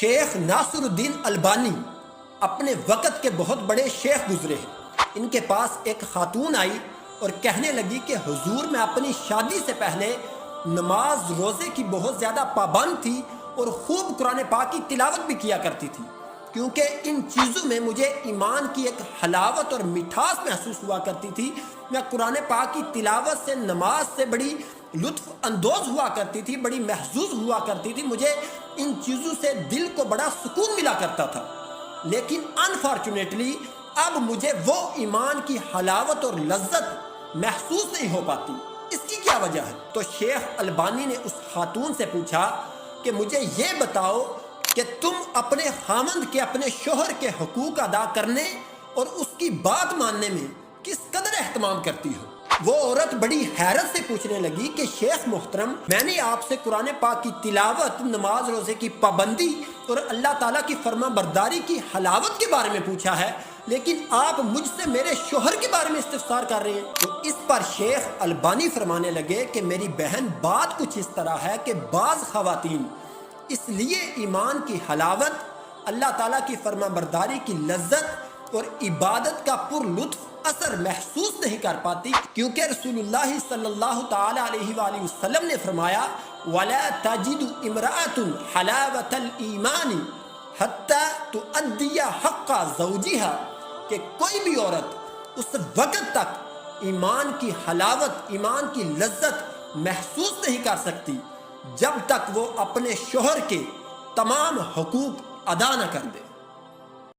شیخ ناصر الدین البانی اپنے وقت کے بہت بڑے شیخ گزرے ہیں۔ ان کے پاس ایک خاتون آئی اور کہنے لگی کہ حضور میں اپنی شادی سے پہلے نماز روزے کی بہت زیادہ پابند تھی اور خوب قرآن پاک کی تلاوت بھی کیا کرتی تھی، کیونکہ ان چیزوں میں مجھے ایمان کی ایک حلاوت اور مٹھاس محسوس ہوا کرتی تھی۔ میں قرآن پاک کی تلاوت سے، نماز سے بڑی لطف اندوز ہوا کرتی تھی، بڑی محظوظ ہوا کرتی تھی، مجھے ان چیزوں سے دل کو بڑا سکون ملا کرتا تھا، لیکن انفارچونیٹلی اب مجھے وہ ایمان کی حلاوت اور لذت محسوس نہیں ہو پاتی۔ اس کی کیا وجہ ہے؟ تو شیخ البانی نے اس خاتون سے پوچھا کہ مجھے یہ بتاؤ کہ تم اپنے خامند کے، اپنے شوہر کے حقوق ادا کرنے اور اس کی بات ماننے میں کس قدر اہتمام کرتی ہو؟ وہ عورت بڑی حیرت سے پوچھنے لگی کہ شیخ محترم، میں نے آپ سے قرآن پاک کی تلاوت، نماز روزے کی پابندی اور اللہ تعالیٰ کی فرما برداری کی حلاوت کے بارے میں پوچھا ہے، لیکن آپ مجھ سے میرے شوہر کے بارے میں استفسار کر رہے ہیں۔ تو اس پر شیخ البانی فرمانے لگے کہ میری بہن، بات کچھ اس طرح ہے کہ بعض خواتین اس لیے ایمان کی حلاوت، اللہ تعالیٰ کی فرما برداری کی لذت اور عبادت کا پر لطف اثر محسوس نہیں کر پاتی، کیونکہ رسول اللہ صلی اللہ تعالی علیہ وآلہ وسلم نے فرمایا وَلَا تَجِدُ امْرَأَةٌ حَلَاوَةَ الْإِيمَانِ حَتَّى تُؤَدِّيَ حَقَّ زَوْجِهَا، کہ کوئی بھی عورت اس وقت تک ایمان کی حلاوت، ایمان کی لذت محسوس نہیں کر سکتی جب تک وہ اپنے شوہر کے تمام حقوق ادا نہ کر دے۔